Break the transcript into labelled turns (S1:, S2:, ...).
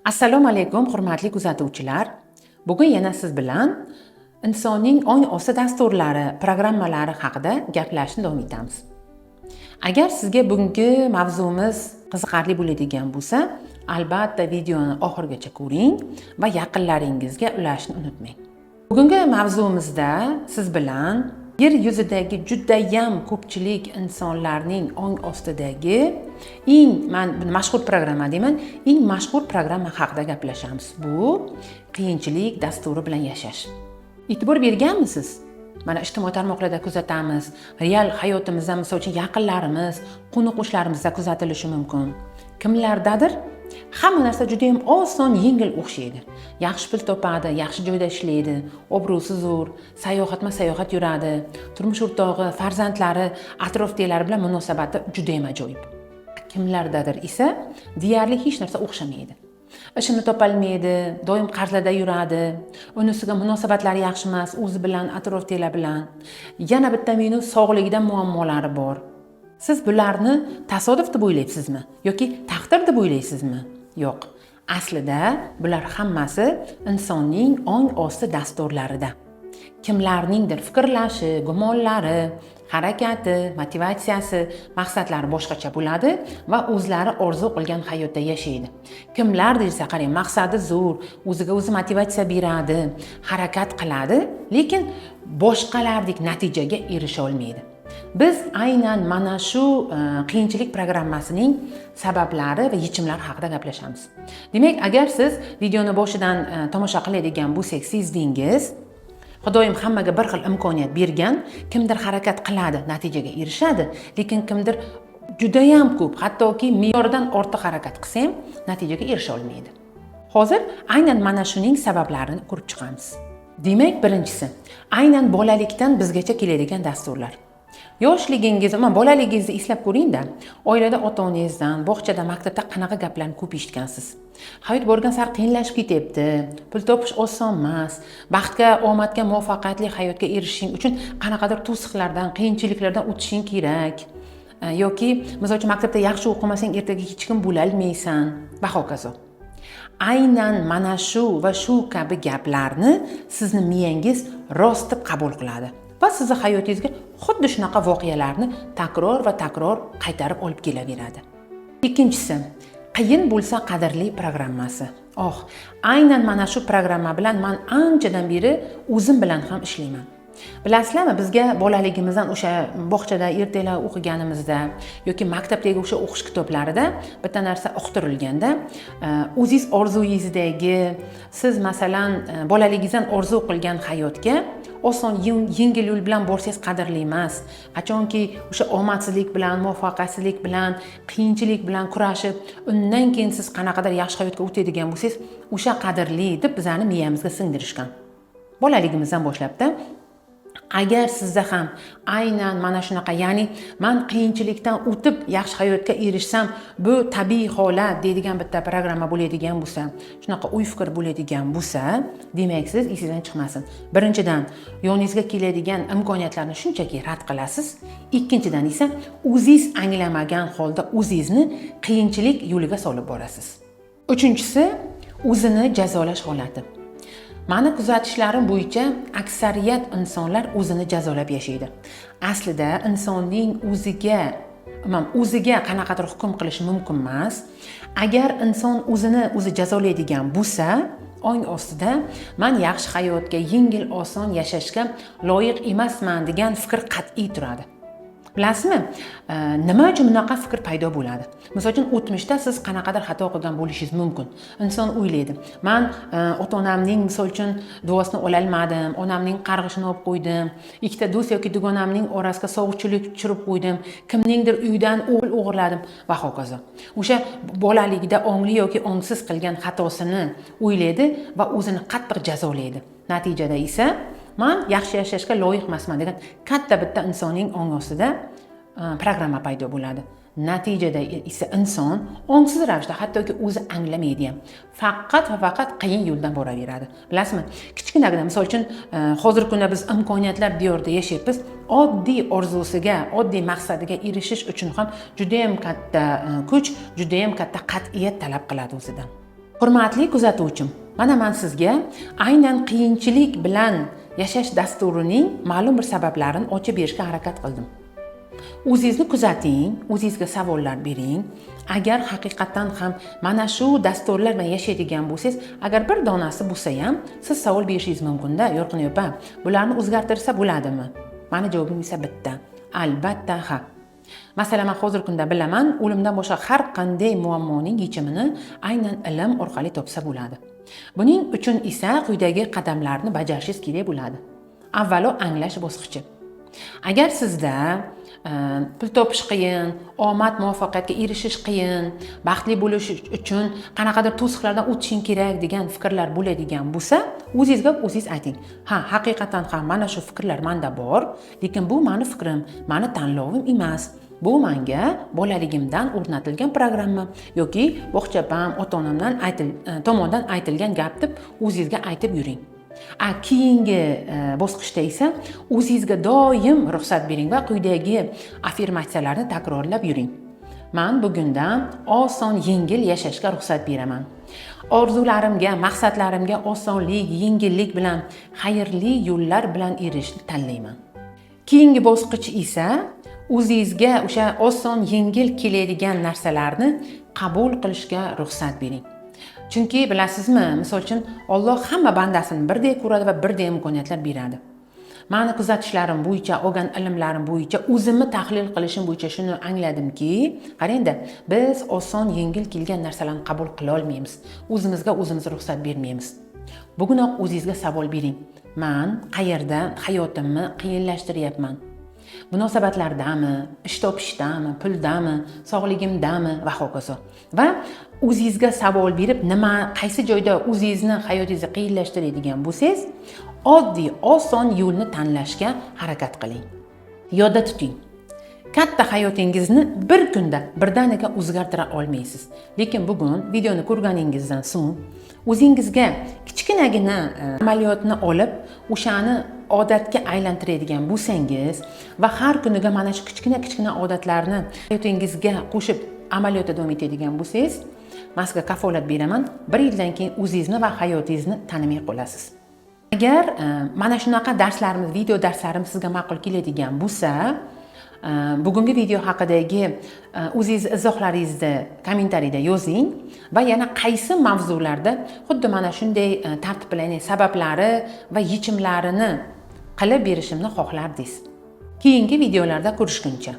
S1: Assalomu alaykum, hurmatli kuzatuvchilar. Bugun yana siz bilan insonning ong osti dasturlari, programmalari haqida gaplashishni davom etamiz. Agar sizga bugungi mavzumiz qiziqarli bo'ladigan bo'lsa, albatta videoni oxirigacha ko'ring va yaqinlaringizga ulashni unutmang. Bugungi mavzumizda siz bilan yer yuzidagi judayam ko'pchilik insonlarning ong ostidagi mashhur programma deyman, eng mashhur programma haqida gaplashamiz. Bu qiyinchilik dasturi bilan yashash. E'tibor berganmisiz? Mana ijtimoiy tarmoqlarda kuzatamiz, real hayotimizda, misol uchun yaqinlarimiz, qo'ni-qo'shnilarimizda kuzatilishi mumkin. Kimlardadir hamma narsa juda ham oson, yengil o'xshaydi. Yaxshi pul topadi, yaxshi joyda ishlaydi, obro'si zo'r, sayohat yuradi, turmush o'rtog'i, farzandlari, atrofdagilari bilan munosabati juda ham ajoyib. Kimlardadir esa deyarli hech narsa o'xshamaydi. Ishini topolmaydi, doim qarzlarda yuradi, unisiga munosabatlari yaxshi emas, o'zi bilan, atrofdagilar bilan. Yana bitta minus, sog'ligida muammolari bor. Siz bularni tasodif deb o'ylaysizmi yoki taqdir deb o'ylaysizmi? Yo'q. Aslida bular hammasi insonning ong osti dasturlarida. Kimlarningdir fikrlashi, gumonlari, harakati, motivatsiyasi, maqsadlari boshqacha bo'ladi va o'zlari orzu qilgan hayotda yashaydi. Kimlardir esa qarang, maqsadi zo'r, o'ziga o'zi motivatsiya beradi, harakat qiladi, lekin boshqalardek natijaga erisha olmaydi. Biz aynan mana shu qiyinchilik programmasining sabablari va yechimlari haqida gaplashamiz. Demak, agar siz videoni boshidan tomosha qiladigan bo'lsangiz, sezdingiz, Xudoyim hammaga bir xil imkoniyat bergan, kimdir harakat qiladi, natijaga erishadi, lekin kimdir juda ham ko'p, hattoki me'yordan ortiq harakat qilsa ham natijaga erisha olmaydi. Hozir aynan mana shuning sabablarini ko'rib chiqamiz. Demak, birinchisi, aynan bolalikdan bizgacha keladigan dasturlar. Yoshligingiz, bolaligingizni eslab ko'ring-da, oilada ota-onangizdan, bog'chada, maktabda qanaqa gaplarni ko'p eshitgansiz. Hayot borgan sari qiyinlashib ketyapti, pul topish oson emas, baxtga, omadga, muvaffaqiyatli hayotga erishishing uchun qanaqadir to'siqlardan, qiyinchiliklardan o'tishing kerak. Yoki, misol uchun maktabda yaxshi o'qimasang, ertaga hech kim bo'la olmaysan va hokazo. Aynan mana shu va shu kabi gaplarni sizni miyangiz rost deb qabul qiladi. Va sizni hayotingizga xuddi shunaqa voqealarni takror va takror qaytarib olib kelaveradi. Ikkinchisi, qiyin bo'lsa qadrli programmasi. Aynan mana shu programma bilan men anchadan beri o'zim bilan ham ishlayman. Bilasizlarmi, bizga bolaligimizdan o'sha bog'chada ertalar o'qiganimizda yoki maktabdagi o'sha o'qish kitoblarida bitta narsa uqtirilganda, o'zingiz orzuyingizdagi, siz masalan bolaligingizdan orzu qilgan hayotga oson, yengil yo'l bilan borsangiz qadrli emas. Qachonki o'sha omadsizlik bilan, muvaffaqiyatsizlik bilan, qiyinchilik bilan kurashib, undan keyin siz qanaqadir yaxshi hayotga o'tadigan bo'lsangiz, o'sha qadrli deb bizani miyamizga singdirishgan. Bolaligimizdan boshlabda agar sizda ham aynan mana shunaqa, ya'ni men qiyinchilikdan o'tib yaxshi hayotga erishsam, bu tabiiy holat deydigan bitta programma bo'ladigan bo'lsa, shunaqa uy fikr bo'ladigan bo'lsa, demak siz esingizdan chiqmasin. Birinchidan, yoningizga keladigan imkoniyatlarni shunchaki rad qilasiz. Ikkinchidan esa o'zingiz anglamagan holda o'zingizni qiyinchilik yo'liga solib borasiz. Uchinchisi, o'zini jazolash holati. Meni kuzatishlarim bo'yicha aksariyat insonlar o'zini jazolab yashaydi. Aslida insonning o'ziga qanaqadir hukm qilish mumkin emas. Agar inson o'zini o'zi jazolaydigan bo'lsa, ong ostida men yaxshi hayotga, yengil oson yashashga loyiq emasman degan fikr qat'iy turadi. Bilasizmi, nima uchun bunaqa fikr paydo bo'ladi? Misol uchun, o'tmishda siz qanaqadir xato qilgan bo'lishingiz mumkin. Inson o'ylaydi, men ota-onamning misol uchun duosini ola olmadim, onamning qarg'ishini olib qo'ydim, ikkita do'st yoki dugonamning orasiga sovuqchilik tushirib qo'ydim, kimningdir uyidan o'g'il o'g'irladim va hokazo. O'sha bolaligida ongli yoki ongsiz qilgan xatosini o'ylaydi va o'zini qattiq jazolaydi. Natijada esa men yaxshi yashashga loyiq emasman degan katta bitta insonning ong ostida programma paydo bo'ladi. Natijada esa inson ongsiz ravishda, hattoki o'zi anglamaydi ham. Faqat va faqat qiyin yo'ldan boraveradi. Bilasizmi? Kichkinagina, misol uchun, hozirgi kunda biz imkoniyatlar diyorida yashayapmiz. Oddiy orzusiga, oddiy maqsadiga erishish uchun ham juda ham katta kuch, juda ham katta qat'iyat talab qiladi o'zidan. Hurmatli kuzatuvchim, mana men sizga aynan qiyinchilik bilan yashash dasturining ma'lum bir sabablarini ochib berishga harakat qildim. O'zingizni kuzating, o'zingizga savollar bering. Agar haqiqatan ham mana shu dasturlar bilan yashaydigan bo'lsangiz, agar bir donasi bo'lsa ham, siz savol berishingiz mumkin-da, Yorqin opa, bularni o'zgartirsa bo'ladimi? Meni javobim esa bitta. Albatta ha. Masalan, men hozirgi kunda bilaman, o'limdan boshqa har qanday muammoning yechimini aynan ilm orqali topsa bo'ladi. Buning uchun esa quyidagi qadamlarni bajarishingiz kerak bo'ladi. Avvalo anglash bosqichi. Agar sizda pul topish qiyin, omad muvaffaqiyatga erishish qiyin, baxtli bo'lish uchun qanaqadir to'siqlardan o'tishing kerak degan fikrlar bo'ladigan bo'lsa, o'zingizga o'zingiz ayting. Ha, haqiqatan ham mana shu fikrlar menda bor, lekin bu meni fikrim, meni tanlovim emas. Bu menga bolaligimdan o'rnatilgan programma yoki bog'chapam, ota-onamdan tomonidan aytilgan gap deb o'zingizga aytib yuring. Keyingi bosqichda esa o'zingizga doim ruxsat bering va quyidagi affirmatsiyalarni takrorlab yuring. Men bugundan oson, yengil yashashga ruxsat beraman. Orzularimga, maqsadlarimga osonlik, yengillik bilan, xayrli yo'llar bilan erishishni tanlayman. Keyingi bosqich esa o'zingizga o'sha oson, yengil keladigan narsalarni qabul qilishga ruxsat bering. Chunki bilasizmi, misol uchun Alloh hamma bandasini birdek ko'radi va birdek imkoniyatlar beradi. Meni kuzatishlarim bo'yicha, olgan ilmlarim bo'yicha, o'zimni tahlil qilishim bo'yicha shuni angladimki, qarangda, biz oson, yengil kelgan narsalarni qabul qila olmaymiz. O'zimizga o'zimiz ruxsat bermaymiz. Bugunoq o'zingizga savol bering. Men qayerda hayotimni qiyinlashtiryapman? Munosabatlardami, ish topishdami, puldami, sog'ligimdami va hokazo. Va o'zingizga savol berib, qaysi joyda o'zingizni hayotingizni qiyinlashtiradigan bo'lsangiz, oddiy, oson yo'lni tanlashga harakat qiling. Yodda tuting. Katta hayotingizni bir kunda birdaniga o'zgartira olmaysiz. Lekin bugun videoni ko'rganingizdan so'ng o'zingizga kichkinagina amaliyotni olib, o'shani odatga aylantiradigan bo'lsangiz va har kuniga mana shu kichkina odatlarni hayotingizga qo'shib amaliyotda davom etadigan bo'lsangiz, men sizga kafolat beraman, 1 yildan keyin o'zingizni va hayotingizni tanimay qolasiz. Agar mana shunaqa darslarimiz, video darslarimiz sizga ma'qul keladigan bo'lsa, bugungi video haqidagi o'zingiz izohlaringizni kommentariyda yozing va yana qaysi mavzularda xuddi mana shunday tartib bilan sabablari va yechimlarini qilib berishimni xohlardingiz. Keyingi videolarda ko'rishguncha